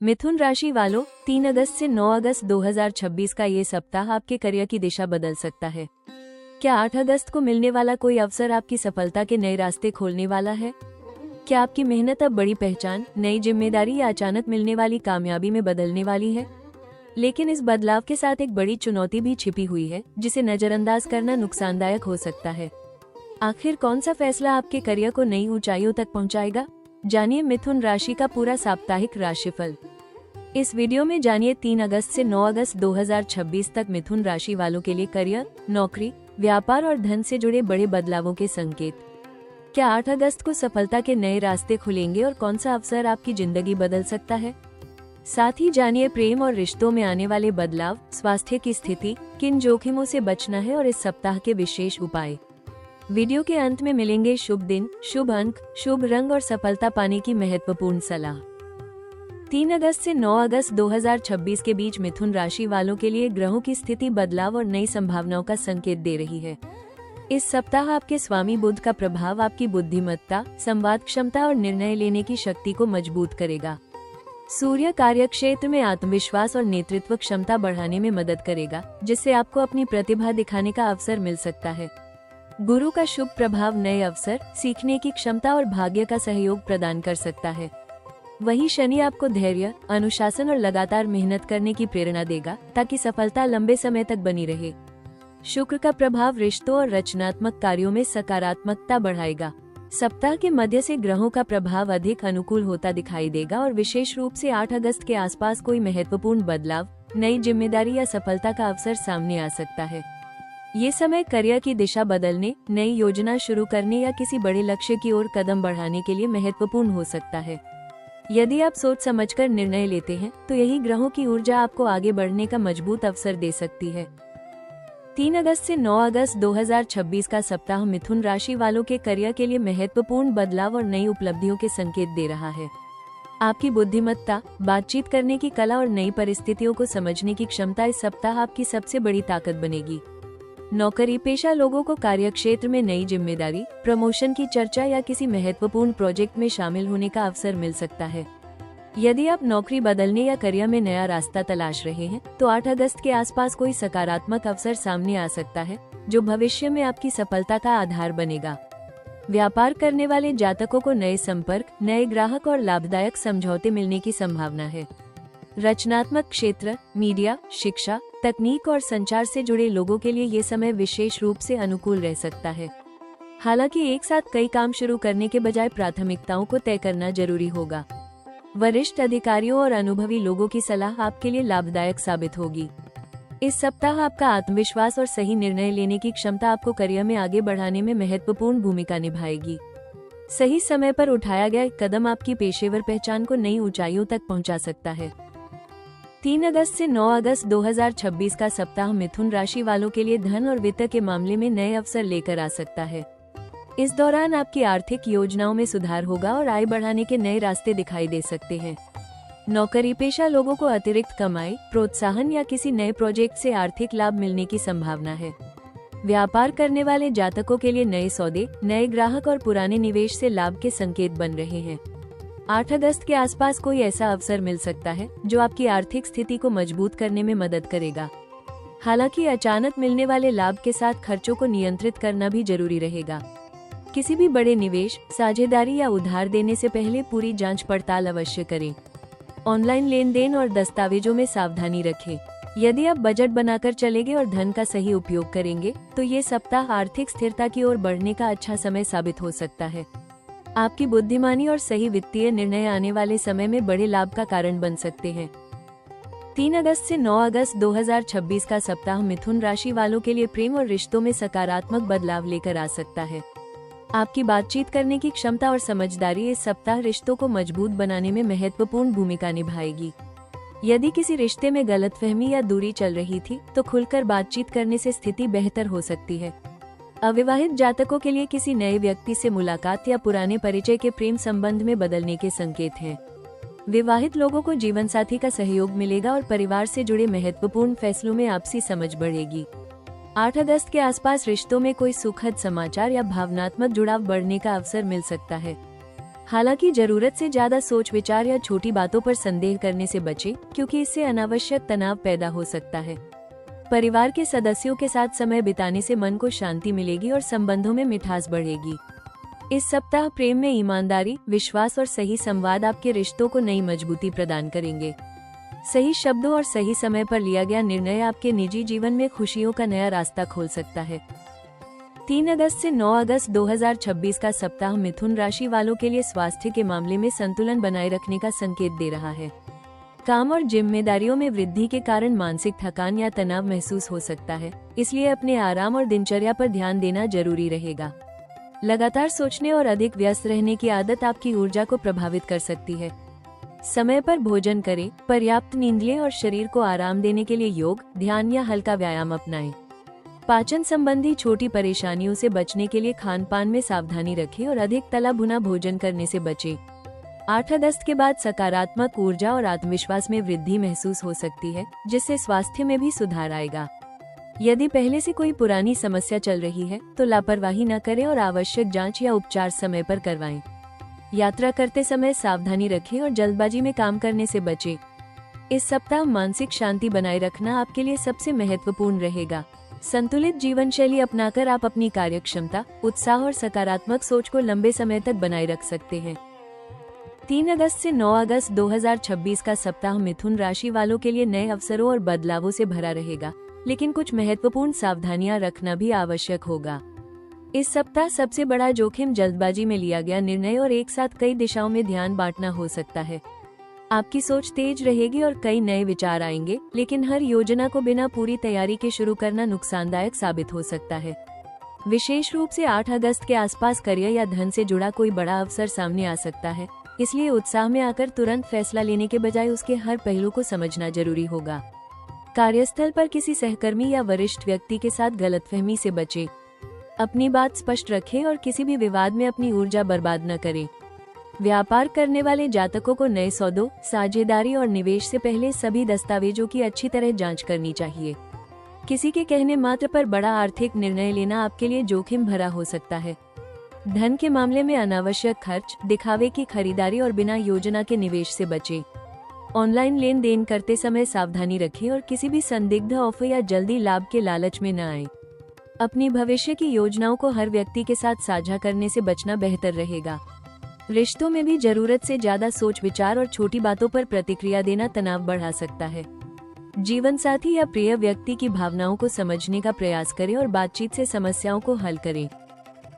मिथुन राशि वालों, 3 अगस्त से 9 अगस्त 2026 का ये सप्ताह आपके करियर की दिशा बदल सकता है। क्या 8 अगस्त को मिलने वाला कोई अवसर आपकी सफलता के नए रास्ते खोलने वाला है? क्या आपकी मेहनत अब बड़ी पहचान, नई जिम्मेदारी या अचानक मिलने वाली कामयाबी में बदलने वाली है? लेकिन इस बदलाव के साथ एक बड़ी चुनौती भी छिपी हुई है, जिसे नजरअंदाज करना नुकसानदायक हो सकता है। आखिर कौन सा फैसला आपके करियर को नई ऊंचाइयों तक पहुंचाएगा? जानिए मिथुन राशि का पूरा साप्ताहिक राशिफल। इस वीडियो में जानिए 3 अगस्त से 9 अगस्त 2026 तक मिथुन राशि वालों के लिए करियर, नौकरी, व्यापार और धन से जुड़े बड़े बदलावों के संकेत। क्या 8 अगस्त को सफलता के नए रास्ते खुलेंगे और कौन सा अवसर आपकी जिंदगी बदल सकता है? साथ ही जानिए प्रेम और रिश्तों में आने वाले बदलाव, स्वास्थ्य की स्थिति, किन जोखिमों से बचना है और इस सप्ताह के विशेष उपाय। वीडियो के अंत में मिलेंगे शुभ दिन, शुभ अंक, शुभ रंग और सफलता पाने की महत्वपूर्ण सलाह। 3 अगस्त से 9 अगस्त 2026 के बीच मिथुन राशि वालों के लिए ग्रहों की स्थिति बदलाव और नई संभावनाओं का संकेत दे रही है। इस सप्ताह आपके स्वामी बुध का प्रभाव आपकी बुद्धिमत्ता, संवाद क्षमता और निर्णय लेने की शक्ति को मजबूत करेगा। सूर्य कार्य क्षेत्र में आत्मविश्वास और नेतृत्व क्षमता बढ़ाने में मदद करेगा, जिससे आपको अपनी प्रतिभा दिखाने का अवसर मिल सकता है। गुरु का शुभ प्रभाव नए अवसर, सीखने की क्षमता और भाग्य का सहयोग प्रदान कर सकता है। वहीं शनि आपको धैर्य, अनुशासन और लगातार मेहनत करने की प्रेरणा देगा, ताकि सफलता लंबे समय तक बनी रहे। शुक्र का प्रभाव रिश्तों और रचनात्मक कार्यों में सकारात्मकता बढ़ाएगा। सप्ताह के मध्य से ग्रहों का प्रभाव अधिक अनुकूल होता दिखाई देगा और विशेष रूप से 8 अगस्त के आसपास कोई महत्वपूर्ण बदलाव, नई जिम्मेदारी या सफलता का अवसर सामने आ सकता है। ये समय करियर की दिशा बदलने, नई योजना शुरू करने या किसी बड़े लक्ष्य की ओर कदम बढ़ाने के लिए महत्वपूर्ण हो सकता है। यदि आप सोच समझकर निर्णय लेते हैं, तो यही ग्रहों की ऊर्जा आपको आगे बढ़ने का मजबूत अवसर दे सकती है। 3 अगस्त से 9 अगस्त 2026 का सप्ताह मिथुन राशि वालों के करियर के लिए महत्वपूर्ण बदलाव और नई उपलब्धियों के संकेत दे रहा है। आपकी बुद्धिमत्ता, बातचीत करने की कला और नई परिस्थितियों को समझने की क्षमता इस सप्ताह आपकी सबसे बड़ी ताकत बनेगी। नौकरी पेशा लोगों को कार्यक्षेत्र में नई जिम्मेदारी, प्रमोशन की चर्चा या किसी महत्वपूर्ण प्रोजेक्ट में शामिल होने का अवसर मिल सकता है। यदि आप नौकरी बदलने या करियर में नया रास्ता तलाश रहे हैं, तो 8 अगस्त के आसपास कोई सकारात्मक अवसर सामने आ सकता है, जो भविष्य में आपकी सफलता का आधार बनेगा। व्यापार करने वाले जातकों को नए संपर्क, नए ग्राहक और लाभदायक समझौते मिलने की संभावना है। रचनात्मक क्षेत्र, मीडिया, शिक्षा, तकनीक और संचार से जुड़े लोगों के लिए ये समय विशेष रूप से अनुकूल रह सकता है। हालांकि एक साथ कई काम शुरू करने के बजाय प्राथमिकताओं को तय करना जरूरी होगा। वरिष्ठ अधिकारियों और अनुभवी लोगों की सलाह आपके लिए लाभदायक साबित होगी। इस सप्ताह आपका आत्मविश्वास और सही निर्णय लेने की क्षमता आपको करियर में आगे बढ़ाने में महत्वपूर्ण भूमिका निभाएगी। सही समय पर उठाया गया एक कदम आपकी पेशेवर पहचान को नई ऊंचाइयों तक पहुंचा सकता है। 3 अगस्त से 9 अगस्त 2026 का सप्ताह मिथुन राशि वालों के लिए धन और वित्त के मामले में नए अवसर लेकर आ सकता है। इस दौरान आपकी आर्थिक योजनाओं में सुधार होगा और आय बढ़ाने के नए रास्ते दिखाई दे सकते हैं। नौकरी पेशा लोगों को अतिरिक्त कमाई, प्रोत्साहन या किसी नए प्रोजेक्ट से आर्थिक लाभ मिलने की संभावना है। व्यापार करने वाले जातकों के लिए नए सौदे, नए ग्राहक और पुराने निवेश से लाभ के संकेत बन रहे हैं। 8 अगस्त के आसपास कोई ऐसा अवसर मिल सकता है, जो आपकी आर्थिक स्थिति को मजबूत करने में मदद करेगा। हालांकि अचानक मिलने वाले लाभ के साथ खर्चों को नियंत्रित करना भी जरूरी रहेगा। किसी भी बड़े निवेश, साझेदारी या उधार देने से पहले पूरी जांच पड़ताल अवश्य करें। ऑनलाइन लेन देन और दस्तावेजों में सावधानी रखें। यदि आप बजट बनाकर चलेंगे और धन का सही उपयोग करेंगे, तो ये सप्ताह आर्थिक स्थिरता की ओर बढ़ने का अच्छा समय साबित हो सकता है। आपकी बुद्धिमानी और सही वित्तीय निर्णय आने वाले समय में बड़े लाभ का कारण बन सकते हैं। 3 अगस्त से 9 अगस्त 2026 का सप्ताह मिथुन राशि वालों के लिए प्रेम और रिश्तों में सकारात्मक बदलाव लेकर आ सकता है। आपकी बातचीत करने की क्षमता और समझदारी इस सप्ताह रिश्तों को मजबूत बनाने में महत्वपूर्ण भूमिका निभाएगी। यदि किसी रिश्ते में गलतफहमी या दूरी चल रही थी, तो खुलकर बातचीत करने से स्थिति बेहतर हो सकती है। अविवाहित जातकों के लिए किसी नए व्यक्ति से मुलाकात या पुराने परिचय के प्रेम संबंध में बदलने के संकेत हैं। विवाहित लोगों को जीवन साथी का सहयोग मिलेगा और परिवार से जुड़े महत्वपूर्ण फैसलों में आपसी समझ बढ़ेगी। 8 अगस्त के आसपास रिश्तों में कोई सुखद समाचार या भावनात्मक जुड़ाव बढ़ने का अवसर मिल सकता है। हालांकि जरूरत से ज्यादा सोच विचार या छोटी बातों पर संदेह करने से बचें, क्योंकि इससे अनावश्यक तनाव पैदा हो सकता है। परिवार के सदस्यों के साथ समय बिताने से मन को शांति मिलेगी और संबंधों में मिठास बढ़ेगी। इस सप्ताह प्रेम में ईमानदारी, विश्वास और सही संवाद आपके रिश्तों को नई मजबूती प्रदान करेंगे। सही शब्दों और सही समय पर लिया गया निर्णय आपके निजी जीवन में खुशियों का नया रास्ता खोल सकता है। 3 अगस्त से 9 अगस्त 2026 का सप्ताह मिथुन राशि वालों के लिए स्वास्थ्य के मामले में संतुलन बनाए रखने का संकेत दे रहा है। काम और जिम्मेदारियों में वृद्धि के कारण मानसिक थकान या तनाव महसूस हो सकता है, इसलिए अपने आराम और दिनचर्या पर ध्यान देना जरूरी रहेगा। लगातार सोचने और अधिक व्यस्त रहने की आदत आपकी ऊर्जा को प्रभावित कर सकती है। समय पर भोजन करें, पर्याप्त नींद लें और शरीर को आराम देने के लिए योग, ध्यान या हल्का व्यायाम अपनाएं। पाचन संबंधी छोटी परेशानियों से बचने के लिए खान पान में सावधानी रखें और अधिक तला भुना भोजन करने से बचें। 8 अगस्त के बाद सकारात्मक ऊर्जा और आत्मविश्वास में वृद्धि महसूस हो सकती है, जिससे स्वास्थ्य में भी सुधार आएगा। यदि पहले से कोई पुरानी समस्या चल रही है तो लापरवाही न करें और आवश्यक जांच या उपचार समय पर करवाएं। यात्रा करते समय सावधानी रखें और जल्दबाजी में काम करने से बचें। इस सप्ताह मानसिक शांति बनाए रखना आपके लिए सबसे महत्वपूर्ण रहेगा। संतुलित जीवन शैली अपनाकर आप अपनी कार्यक्षमता, उत्साह और सकारात्मक सोच को लंबे समय तक बनाए रख सकते हैं। 3 अगस्त से 9 अगस्त 2026 का सप्ताह मिथुन राशि वालों के लिए नए अवसरों और बदलावों से भरा रहेगा, लेकिन कुछ महत्वपूर्ण सावधानियां रखना भी आवश्यक होगा। इस सप्ताह सबसे बड़ा जोखिम जल्दबाजी में लिया गया निर्णय और एक साथ कई दिशाओं में ध्यान बांटना हो सकता है। आपकी सोच तेज रहेगी और कई नए विचार आएंगे, लेकिन हर योजना को बिना पूरी तैयारी के शुरू करना नुकसानदायक साबित हो सकता है। विशेष रूप से 8 अगस्त के आसपास करियर या धन से जुड़ा कोई बड़ा अवसर सामने आ सकता है, इसलिए उत्साह में आकर तुरंत फैसला लेने के बजाय उसके हर पहलू को समझना जरूरी होगा। कार्यस्थल पर किसी सहकर्मी या वरिष्ठ व्यक्ति के साथ गलतफहमी से बचें। अपनी बात स्पष्ट रखें और किसी भी विवाद में अपनी ऊर्जा बर्बाद न करें। व्यापार करने वाले जातकों को नए सौदों, साझेदारी और निवेश से पहले सभी दस्तावेजों की अच्छी तरह जांच करनी चाहिए। किसी के कहने मात्र पर बड़ा आर्थिक निर्णय लेना आपके लिए जोखिम भरा हो सकता है। धन के मामले में अनावश्यक खर्च, दिखावे की खरीदारी और बिना योजना के निवेश से बचें। ऑनलाइन लेन देन करते समय सावधानी रखें और किसी भी संदिग्ध ऑफर या जल्दी लाभ के लालच में न आएं। अपनी भविष्य की योजनाओं को हर व्यक्ति के साथ साझा करने से बचना बेहतर रहेगा। रिश्तों में भी जरूरत से ज्यादा सोच विचार और छोटी बातों पर प्रतिक्रिया देना तनाव बढ़ा सकता है। जीवन साथी या प्रिय व्यक्ति की भावनाओं को समझने का प्रयास करें और बातचीत से समस्याओं को हल करें।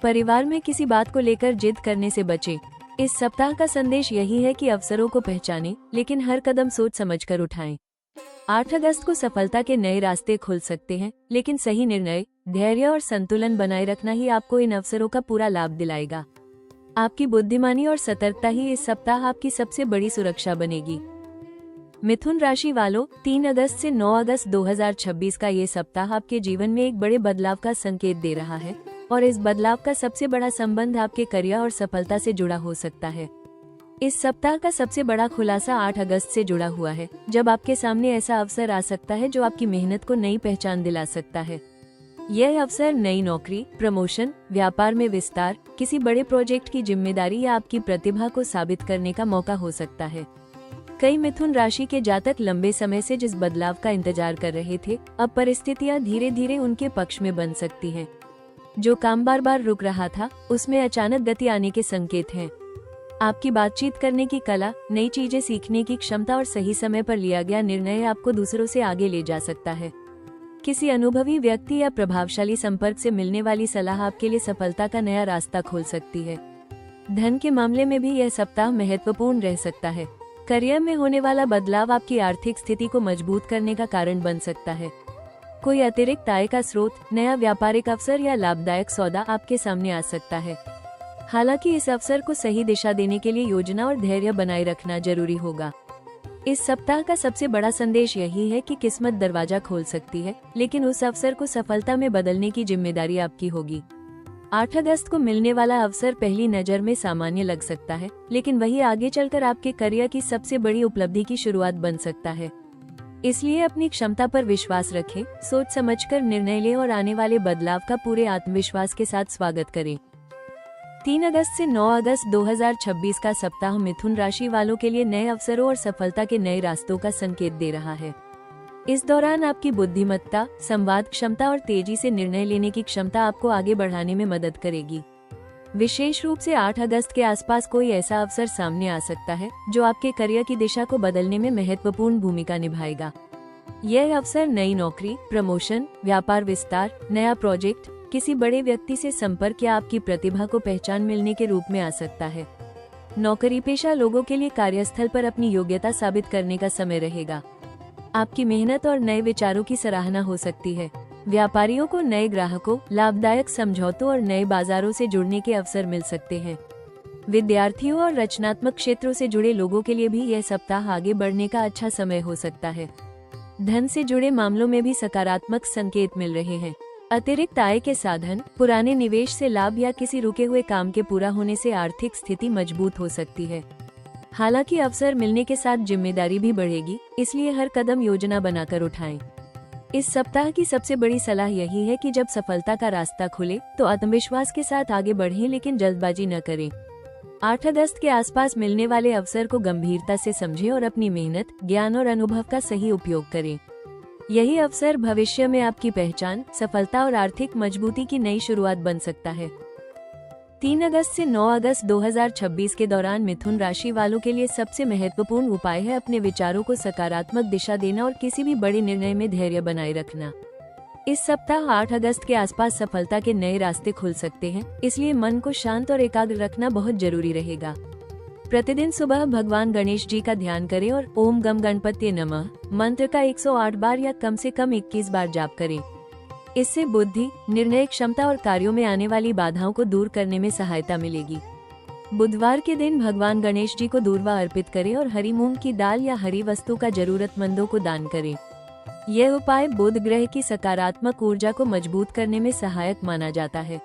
परिवार में किसी बात को लेकर जिद करने से बचें। इस सप्ताह का संदेश यही है कि अवसरों को पहचानें, लेकिन हर कदम सोच समझकर उठाएं। 8 अगस्त को सफलता के नए रास्ते खुल सकते हैं, लेकिन सही निर्णय, धैर्य और संतुलन बनाए रखना ही आपको इन अवसरों का पूरा लाभ दिलाएगा। आपकी बुद्धिमानी और सतर्कता ही इस सप्ताह आपकी सबसे बड़ी सुरक्षा बनेगी। मिथुन राशि वालों, 3 अगस्त से 9 अगस्त 2026 का ये सप्ताह आपके जीवन में एक बड़े बदलाव का संकेत दे रहा है और इस बदलाव का सबसे बड़ा संबंध आपके करियर और सफलता से जुड़ा हो सकता है। इस सप्ताह का सबसे बड़ा खुलासा 8 अगस्त से जुड़ा हुआ है, जब आपके सामने ऐसा अवसर आ सकता है जो आपकी मेहनत को नई पहचान दिला सकता है। यह अवसर नई नौकरी, प्रमोशन, व्यापार में विस्तार, किसी बड़े प्रोजेक्ट की जिम्मेदारी या आपकी प्रतिभा को साबित करने का मौका हो सकता है। कई मिथुन राशि के जातक लंबे समय से जिस बदलाव का इंतजार कर रहे थे, अब परिस्थितियां धीरे धीरे उनके पक्ष में बन सकती हैं। जो काम बार बार रुक रहा था, उसमें अचानक गति आने के संकेत हैं। आपकी बातचीत करने की कला, नई चीजें सीखने की क्षमता और सही समय पर लिया गया निर्णय आपको दूसरों से आगे ले जा सकता है। किसी अनुभवी व्यक्ति या प्रभावशाली संपर्क से मिलने वाली सलाह आपके लिए सफलता का नया रास्ता खोल सकती है। धन के मामले में भी यह सप्ताह महत्वपूर्ण रह सकता है। करियर में होने वाला बदलाव आपकी आर्थिक स्थिति को मजबूत करने का कारण बन सकता है। कोई अतिरिक्त आय का स्रोत, नया व्यापारिक अवसर या लाभदायक सौदा आपके सामने आ सकता है। हालांकि इस अवसर को सही दिशा देने के लिए योजना और धैर्य बनाए रखना जरूरी होगा। इस सप्ताह का सबसे बड़ा संदेश यही है कि किस्मत दरवाजा खोल सकती है, लेकिन उस अवसर को सफलता में बदलने की जिम्मेदारी आपकी होगी। 8 अगस्त को मिलने वाला अवसर पहली नजर में सामान्य लग सकता है, लेकिन वही आगे चलकर आपके करियर की सबसे बड़ी उपलब्धि की शुरुआत बन सकता है। इसलिए अपनी क्षमता पर विश्वास रखें, सोच समझकर निर्णय लें और आने वाले बदलाव का पूरे आत्मविश्वास के साथ स्वागत करें। 3 अगस्त से 9 अगस्त 2026 का सप्ताह मिथुन राशि वालों के लिए नए अवसरों और सफलता के नए रास्तों का संकेत दे रहा है। इस दौरान आपकी बुद्धिमत्ता, संवाद क्षमता और तेजी से निर्णय लेने की क्षमता आपको आगे बढ़ाने में मदद करेगी। विशेष रूप से 8 अगस्त के आसपास कोई ऐसा अवसर सामने आ सकता है जो आपके करियर की दिशा को बदलने में महत्वपूर्ण भूमिका निभाएगा। यह अवसर नई नौकरी, प्रमोशन, व्यापार विस्तार, नया प्रोजेक्ट, किसी बड़े व्यक्ति से संपर्क या आपकी प्रतिभा को पहचान मिलने के रूप में आ सकता है। नौकरी पेशा लोगों के लिए कार्यस्थल पर अपनी योग्यता साबित करने का समय रहेगा। आपकी मेहनत और नए विचारों की सराहना हो सकती है। व्यापारियों को नए ग्राहकों, लाभदायक समझौतों और नए बाजारों से जुड़ने के अवसर मिल सकते हैं। विद्यार्थियों और रचनात्मक क्षेत्रों से जुड़े लोगों के लिए भी यह सप्ताह आगे बढ़ने का अच्छा समय हो सकता है। धन से जुड़े मामलों में भी सकारात्मक संकेत मिल रहे हैं। अतिरिक्त आय के साधन, पुराने निवेश से लाभ या किसी रुके हुए काम के पूरा होने से आर्थिक स्थिति मजबूत हो सकती है। हालांकि अवसर मिलने के साथ जिम्मेदारी भी बढ़ेगी, इसलिए हर कदम योजना बनाकर उठाएं। इस सप्ताह की सबसे बड़ी सलाह यही है कि जब सफलता का रास्ता खुले तो आत्मविश्वास के साथ आगे बढ़ें, लेकिन जल्दबाजी न करें। 8 अगस्त के आसपास मिलने वाले अवसर को गंभीरता से समझें और अपनी मेहनत, ज्ञान और अनुभव का सही उपयोग करें। यही अवसर भविष्य में आपकी पहचान, सफलता और आर्थिक मजबूती की नई शुरुआत बन सकता है। 3 अगस्त से 9 अगस्त 2026 के दौरान मिथुन राशि वालों के लिए सबसे महत्वपूर्ण उपाय है अपने विचारों को सकारात्मक दिशा देना और किसी भी बड़े निर्णय में धैर्य बनाए रखना। इस सप्ताह 8 अगस्त के आसपास सफलता के नए रास्ते खुल सकते हैं, इसलिए मन को शांत और एकाग्र रखना बहुत जरूरी रहेगा। प्रतिदिन सुबह भगवान गणेश जी का ध्यान करें और ओम गम गणपत्ये नमः मंत्र का 108 बार या कम से कम 21 बार जाप करें। इससे बुद्धि, निर्णय क्षमता और कार्यों में आने वाली बाधाओं को दूर करने में सहायता मिलेगी। बुधवार के दिन भगवान गणेश जी को दूर्वा अर्पित करें और हरी मूंग की दाल या हरी वस्तु का जरूरतमंदों को दान करें। यह उपाय बुध ग्रह की सकारात्मक ऊर्जा को मजबूत करने में सहायक माना जाता है।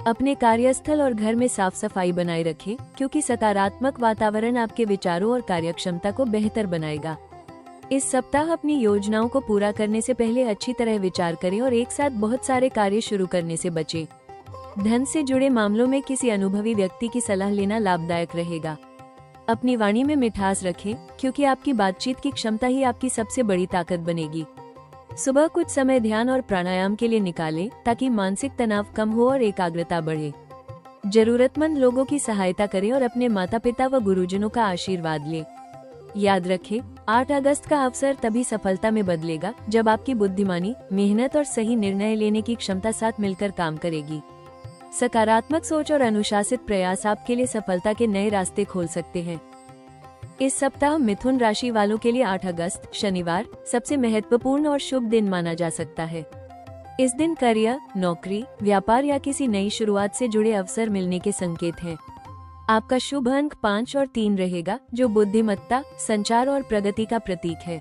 अपने कार्यस्थल और घर में साफ सफाई बनाए रखें, क्योंकि सकारात्मक वातावरण आपके विचारों और कार्यक्षमता को बेहतर बनाएगा। इस सप्ताह अपनी योजनाओं को पूरा करने से पहले अच्छी तरह विचार करें और एक साथ बहुत सारे कार्य शुरू करने से बचें। धन से जुड़े मामलों में किसी अनुभवी व्यक्ति की सलाह लेना लाभदायक रहेगा। अपनी वाणी में मिठास रखें, क्योंकि आपकी बातचीत की क्षमता ही आपकी सबसे बड़ी ताकत बनेगी। सुबह कुछ समय ध्यान और प्राणायाम के लिए निकालें, ताकि मानसिक तनाव कम हो और एकाग्रता बढ़े। जरूरतमंद लोगों की सहायता करें और अपने माता पिता व गुरुजनों का आशीर्वाद लें। याद रखें, 8 अगस्त का अवसर तभी सफलता में बदलेगा जब आपकी बुद्धिमानी, मेहनत और सही निर्णय लेने की क्षमता साथ मिलकर काम करेगी। सकारात्मक सोच और अनुशासित प्रयास आपके लिए सफलता के नए रास्ते खोल सकते हैं। इस सप्ताह मिथुन राशि वालों के लिए 8 अगस्त शनिवार सबसे महत्वपूर्ण और शुभ दिन माना जा सकता है। इस दिन करियर, नौकरी, व्यापार या किसी नई शुरुआत से जुड़े अवसर मिलने के संकेत हैं। आपका शुभ अंक 5 और 3 रहेगा, जो बुद्धिमत्ता, संचार और प्रगति का प्रतीक है।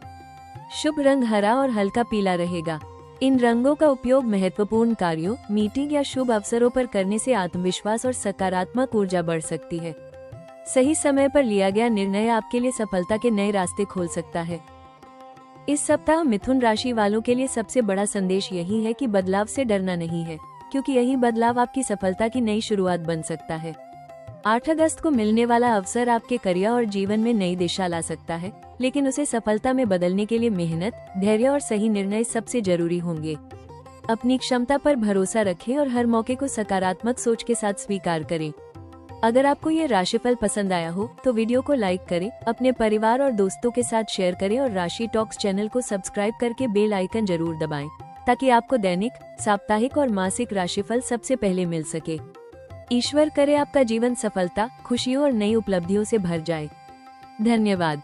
शुभ रंग हरा और हल्का पीला रहेगा। इन रंगों का उपयोग महत्वपूर्ण कार्यों, मीटिंग या शुभ अवसरों पर करने से आत्मविश्वास और सकारात्मक ऊर्जा बढ़ सकती है। सही समय पर लिया गया निर्णय आपके लिए सफलता के नए रास्ते खोल सकता है। इस सप्ताह मिथुन राशि वालों के लिए सबसे बड़ा संदेश यही है कि बदलाव से डरना नहीं है, क्योंकि यही बदलाव आपकी सफलता की नई शुरुआत बन सकता है। 8 अगस्त को मिलने वाला अवसर आपके करियर और जीवन में नई दिशा ला सकता है, लेकिन उसे सफलता में बदलने के लिए मेहनत, धैर्य और सही निर्णय सबसे जरूरी होंगे। अपनी क्षमता पर भरोसा रखें और हर मौके को सकारात्मक सोच के साथ स्वीकार करें। अगर आपको ये राशिफल पसंद आया हो तो वीडियो को लाइक करें, अपने परिवार और दोस्तों के साथ शेयर करें और राशि टॉक्स चैनल को सब्सक्राइब करके बेल आइकन जरूर दबाएं, ताकि आपको दैनिक, साप्ताहिक और मासिक राशिफल सबसे पहले मिल सके। ईश्वर करे आपका जीवन सफलता, खुशियों और नई उपलब्धियों से भर जाए। धन्यवाद।